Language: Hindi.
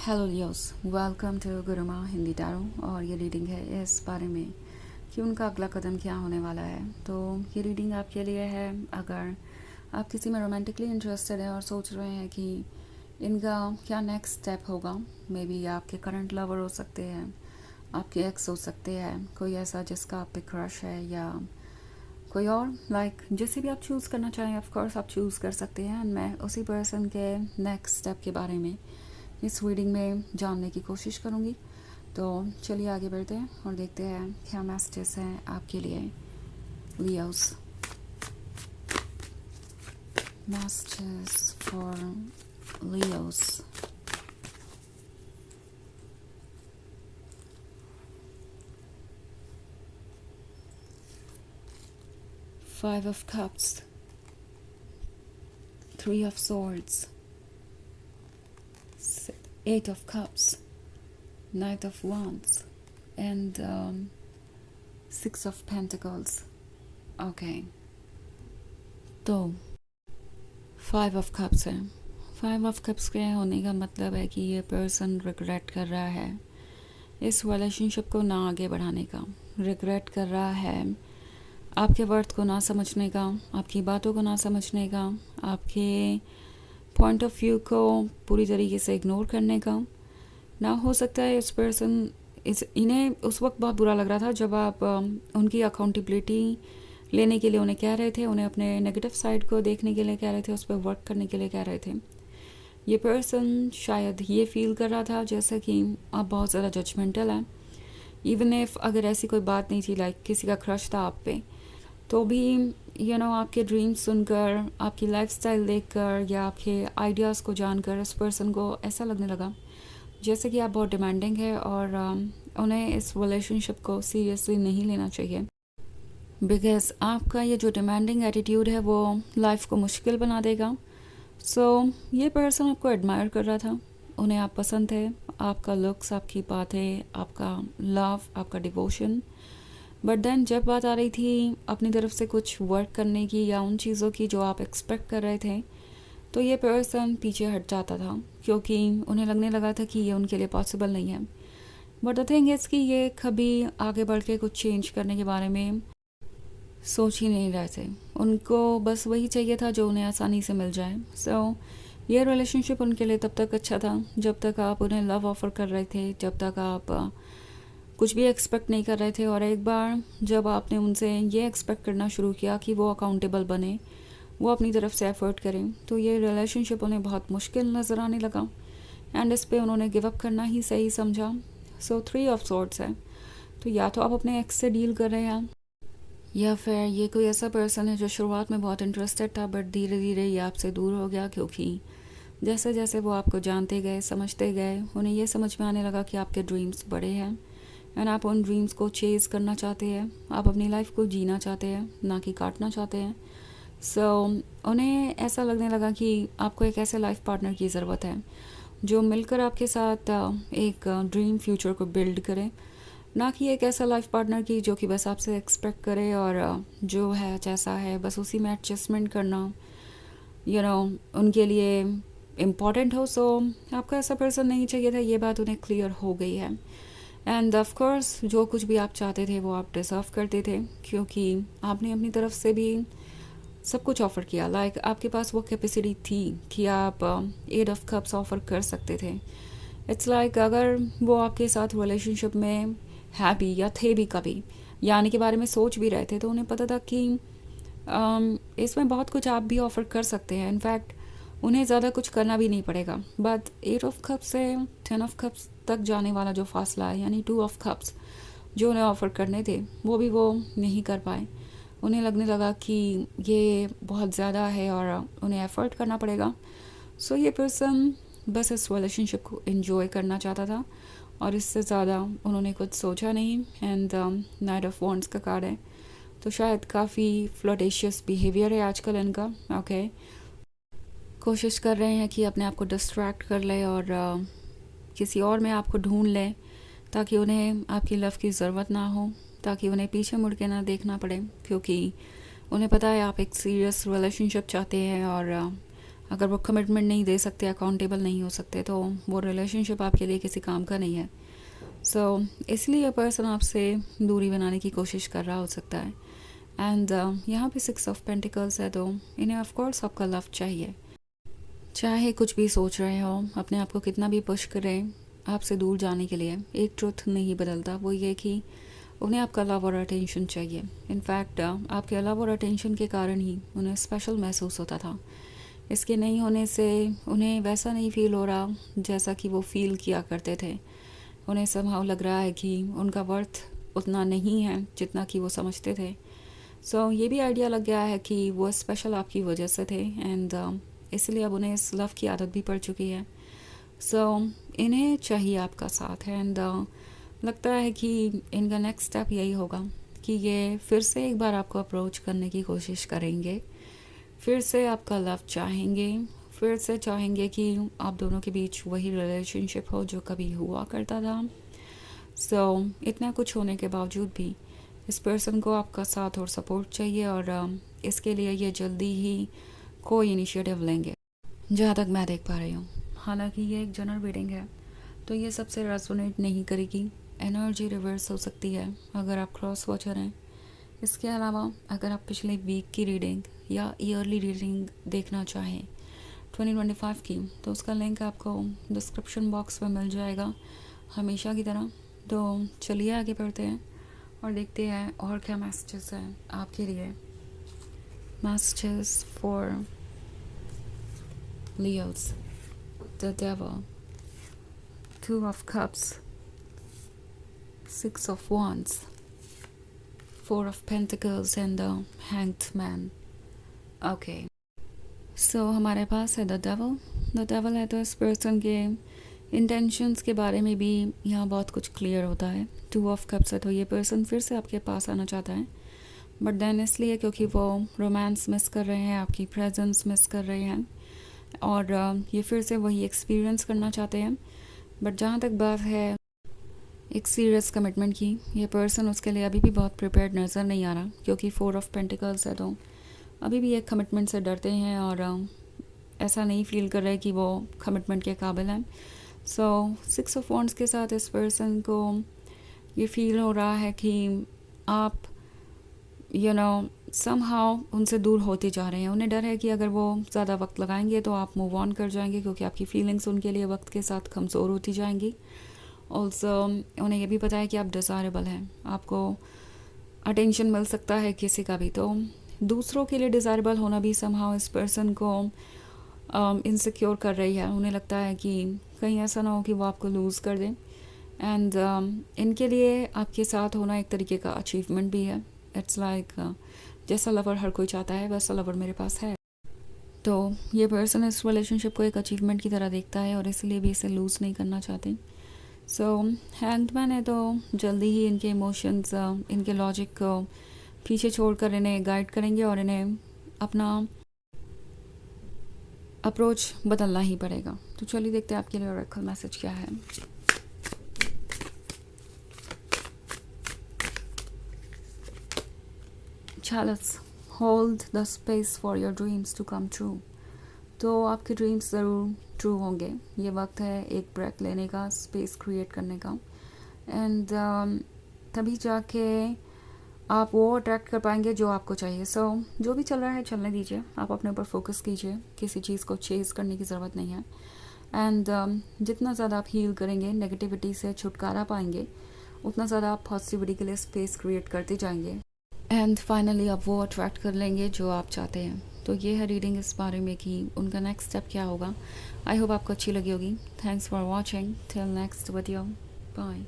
Hello Leos, welcome to Guruma Hindi tarot. और ये रीडिंग है इस बारे में कि उनका अगला कदम क्या होने वाला है। तो ये रीडिंग आपके लिए है अगर आप किसी में रोमांटिकली इंटरेस्टेड हैं और सोच रहे हैं कि इनका क्या नेक्स्ट स्टेप होगा। मे बी आपके करंट लवर हो सकते हैं, आपके एक्स हो सकते हैं, कोई ऐसा जिसका आप पे क्रश है या कोई और जिसे भी आप चूज़ करना चाहें ऑफ कोर्स आप चूज़ कर सकते हैं। एंड मैं उसी पर्सन के नेक्स्ट स्टेप के बारे में इस रीडिंग में जानने की कोशिश करूँगी। तो चलिए आगे बढ़ते हैं और देखते हैं क्या मैसेजेस हैं आपके लिए Leos. Messages for Leos. Five of Cups, Three of Swords, Eight of Cups, Knight of Wands, and Six of Pentacles. Okay. तो फाइव ऑफ कप्स है। फाइव ऑफ कप्स के होने का मतलब है कि ये पर्सन रिग्रेट कर रहा है इस रिलेशनशिप को ना आगे बढ़ाने का, रिग्रेट कर रहा है आपके वर्थ को ना समझने का, आपकी बातों को ना समझने का, आपके पॉइंट ऑफ व्यू को पूरी तरीके से इग्नोर करने का। ना हो सकता है इस पर्सन इन्हें उस वक्त बहुत बुरा लग रहा था जब आप उनकी अकाउंटेबिलिटी लेने के लिए उन्हें कह रहे थे, उन्हें अपने नेगेटिव साइड को देखने के लिए कह रहे थे, उस पर वर्क करने के लिए कह रहे थे। ये पर्सन शायद ये फील कर रहा था जैसे कि आप बहुत ज़्यादा जजमेंटल हैं। इवन इफ अगर ऐसी कोई बात नहीं थी, किसी का क्रश था आप पे, तो भी आपके ड्रीम्स सुनकर, आपकी लाइफस्टाइल देखकर या आपके आइडियाज़ को जानकर इस पर्सन को ऐसा लगने लगा जैसे कि आप बहुत डिमांडिंग है और उन्हें इस रिलेशनशिप को सीरियसली नहीं लेना चाहिए। बिकॉज आपका ये जो डिमांडिंग एटीट्यूड है वो लाइफ को मुश्किल बना देगा। ये पर्सन आपको एडमायर कर रहा था, उन्हें आप पसंद थे, आपका लुक्स, आपकी बातें, आपका लव, आपका डिवोशन। बट देन जब बात आ रही थी अपनी तरफ से कुछ वर्क करने की या उन चीज़ों की जो आप एक्सपेक्ट कर रहे थे, तो ये पर्सन पीछे हट जाता था क्योंकि उन्हें लगने लगा था कि ये उनके लिए पॉसिबल नहीं है। बट द थिंग इज़ कि ये कभी आगे बढ़ के कुछ चेंज करने के बारे में सोच ही नहीं रहे थे। उनको बस वही चाहिए था जो उन्हें आसानी से मिल जाए। ये रिलेशनशिप उनके लिए तब तक अच्छा था जब तक आप उन्हें लव ऑफ़र कर रहे थे, जब तक आप कुछ भी एक्सपेक्ट नहीं कर रहे थे। और एक बार जब आपने उनसे ये एक्सपेक्ट करना शुरू किया कि वो अकाउंटेबल बने, वो अपनी तरफ से एफर्ट करें, तो ये रिलेशनशिप उन्हें बहुत मुश्किल नज़र आने लगा एंड इस पर उन्होंने गिव अप करना ही सही समझा। थ्री ऑफ सॉर्ड्स है। तो या तो आप अपने एक्स से डील कर रहे हैं या फिर ये कोई ऐसा पर्सन है जो शुरुआत में बहुत इंटरेस्टेड था बट धीरे धीरे ये आपसे दूर हो गया क्योंकि जैसे जैसे वो आपको जानते गए, समझते गए, उन्हें ये समझ में आने लगा कि आपके ड्रीम्स बड़े हैं एंड आप उन ड्रीम्स को चेज़ करना चाहते हैं। आप अपनी लाइफ को जीना चाहते हैं, ना कि काटना चाहते हैं। उन्हें ऐसा लगने लगा कि आपको एक ऐसे लाइफ पार्टनर की ज़रूरत है जो मिलकर आपके साथ एक ड्रीम फ्यूचर को बिल्ड करे, ना कि एक ऐसा लाइफ पार्टनर की जो कि बस आपसे एक्सपेक्ट करे और जो है जैसा है बस उसी में एडजस्टमेंट करना उनके लिए इम्पॉर्टेंट हो। आपको ऐसा पर्सन नहीं चाहिए था, ये बात उन्हें क्लियर हो गई है। एंड ऑफ कोर्स जो कुछ भी आप चाहते थे वो आप डिज़र्व करते थे क्योंकि आपने अपनी तरफ से भी सब कुछ ऑफ़र किया। आपके पास वो कैपेसिटी थी कि आप 8 of Cups ऑफ़र कर सकते थे। इट्स अगर वो आपके साथ रिलेशनशिप में है भी या थे भी कभी या आने के बारे में सोच भी रहे थे, तो उन्हें पता था कि इसमें बहुत कुछ आप भी ऑफ़र कर सकते हैं। इनफैक्ट उन्हें ज़्यादा कुछ करना भी नहीं पड़ेगा। बट 8 of Cups से 10 of Cups तक जाने वाला जो फासला है, यानी 2 of Cups जो उन्हें ऑफ़र करने थे वो भी वो नहीं कर पाए। उन्हें लगने लगा कि ये बहुत ज़्यादा है और उन्हें एफ़र्ट करना पड़ेगा। ये पर्सन बस इस रिलेशनशिप को एंजॉय करना चाहता था और इससे ज़्यादा उन्होंने कुछ सोचा नहीं। एंड नाइट ऑफ वॉन्ड्स का कार्ड है, तो शायद काफ़ी फ्लर्टेशियस बिहेवियर है आजकल इनका। ओके, कोशिश कर रहे हैं कि अपने आप को डिस्ट्रैक्ट कर ले और किसी और में आपको ढूंढ लें ताकि उन्हें आपकी लव की ज़रूरत ना हो, ताकि उन्हें पीछे मुड़ के ना देखना पड़े क्योंकि उन्हें पता है आप एक सीरियस रिलेशनशिप चाहते हैं और अगर वो कमिटमेंट नहीं दे सकते, अकाउंटेबल नहीं हो सकते, तो वो रिलेशनशिप आपके लिए किसी काम का नहीं है. सो इसलिए ये पर्सन आपसे दूरी बनाने की कोशिश कर रहा हो सकता है. एंड यहाँ पे 6 ऑफ पेंटिकल्स है, तो इन्हें ऑफ कोर्स आपका लव चाहिए. चाहे कुछ भी सोच रहे हो, अपने आप को कितना भी पुश करें आपसे दूर जाने के लिए, एक ट्रुथ नहीं बदलता, वो ये कि उन्हें आपका लव और अटेंशन चाहिए. इनफैक्ट आपके लव और अटेंशन के कारण ही उन्हें स्पेशल महसूस होता था. इसके नहीं होने से उन्हें वैसा नहीं फील हो रहा जैसा कि वो फील किया करते थे. उन्हें समहाउ लग रहा है कि उनका वर्थ उतना नहीं है जितना कि वो समझते थे. सो ये भी आइडिया लग गया है कि वो स्पेशल आपकी वजह से थे. एंड इसलिए अब उन्हें इस लव की आदत भी पड़ चुकी है. सो इन्हें चाहिए आपका साथ. एंड लगता है कि इनका नेक्स्ट स्टेप यही होगा कि ये फिर से एक बार आपको अप्रोच करने की कोशिश करेंगे, फिर से आपका लव चाहेंगे, फिर से चाहेंगे कि आप दोनों के बीच वही रिलेशनशिप हो जो कभी हुआ करता था. सो इतना कुछ होने के बावजूद भी इस पर्सन को आपका साथ और सपोर्ट चाहिए, और इसके लिए ये जल्दी ही कोई इनिशिएटिव लेंगे, जहाँ तक मैं देख पा रही हूँ. हालांकि ये एक जनरल रीडिंग है, तो ये सबसे रेजोनेट नहीं करेगी. एनर्जी रिवर्स हो सकती है अगर आप क्रॉस वॉचर हैं. इसके अलावा अगर आप पिछले वीक की रीडिंग या ईयरली रीडिंग देखना चाहें 2025 की, तो उसका लिंक आपको डिस्क्रिप्शन बॉक्स में मिल जाएगा हमेशा की तरह. तो चलिए आगे बढ़ते हैं और देखते हैं और क्या मैसेजेस हैं आपके लिए. Messages for Leos, the Devil, 2 of Cups, 6 of Wands, 4 of Pentacles and the Hanged Man. Okay. So हमारे पास है The Devil. The Devil है तो इस पर्सन के इंटेंशंस के बारे में भी यहाँ बहुत कुछ क्लियर होता है. 2 of Cups है तो ये पर्सन फिर से आपके पास आना चाहता है, बट देन इसलिए क्योंकि वो रोमांस मिस कर रहे हैं, आपकी प्रेजेंस मिस कर रहे हैं, और ये फिर से वही एक्सपीरियंस करना चाहते हैं. बट जहाँ तक बात है एक सीरियस कमिटमेंट की, ये पर्सन उसके लिए अभी भी बहुत प्रिपेयर्ड नज़र नहीं आ रहा, क्योंकि 4 ऑफ पेंटिकल्स है तो अभी भी एक कमिटमेंट से डरते हैं और ऐसा नहीं फील कर रहे कि वो कमिटमेंट के काबिल हैं. सो 6 ऑफ वॉन्ड्स के साथ इस पर्सन को ये फील हो रहा है कि आप समहाउ उनसे दूर होते जा रहे हैं. उन्हें डर है कि अगर वो ज़्यादा वक्त लगाएंगे तो आप मूव ऑन कर जाएंगे, क्योंकि आपकी फीलिंग्स उनके लिए वक्त के साथ कमज़ोर होती जाएंगी. ऑल्सो उन्हें ये भी पता है कि आप डिज़ायरेबल हैं, आपको अटेंशन मिल सकता है किसी का भी. तो दूसरों के लिए डिज़ायरेबल होना भी समहाउ इस पर्सन को इनसिक्योर कर रही है. उन्हें लगता है कि कहीं ऐसा ना हो कि वो आपको लूज़ कर दें. एंड इनके लिए आपके साथ होना एक तरीके का अचीवमेंट भी है. इट्स लाइक जैसा लवर हर कोई चाहता है वैसा लवर मेरे पास है. तो ये पर्सन इस रिलेशनशिप को एक अचीवमेंट की तरह देखता है और इसलिए भी इसे लूज़ नहीं करना चाहते. सो हैंग्ड मैन है तो जल्दी ही इनके इमोशंस, इनके लॉजिक को पीछे छोड़कर इन्हें गाइड करेंगे और इन्हें अपना अप्रोच बदलना ही पड़ेगा. तो चलिए देखते हैं आपके लिए ऑरेकल मैसेज क्या है. Chalice, hold the space for your dreams to come true. तो आपके ड्रीम्स ज़रूर ट्रू होंगे. ये वक्त है एक ब्रेक लेने का, स्पेस क्रिएट करने का. एंड तभी जाके आप वो अट्रैक्ट कर पाएंगे जो आपको चाहिए. सो जो भी चल रहा है चलने दीजिए, आप अपने ऊपर फोकस कीजिए, किसी चीज़ को चेज़ करने की ज़रूरत नहीं है. एंड जितना ज़्यादा आप हील करेंगे, नेगेटिविटी से छुटकारा पाएंगे, उतना ज़्यादा आप पॉजिटिविटी के लिए स्पेस क्रिएट करते जाएंगे. एंड फाइनली आप वो अट्रैक्ट कर लेंगे जो आप चाहते हैं. तो ये है रीडिंग इस बारे में कि उनका नेक्स्ट स्टेप क्या होगा. आई होप आपको अच्छी लगी होगी. Thanks for watching. Till next video. Bye.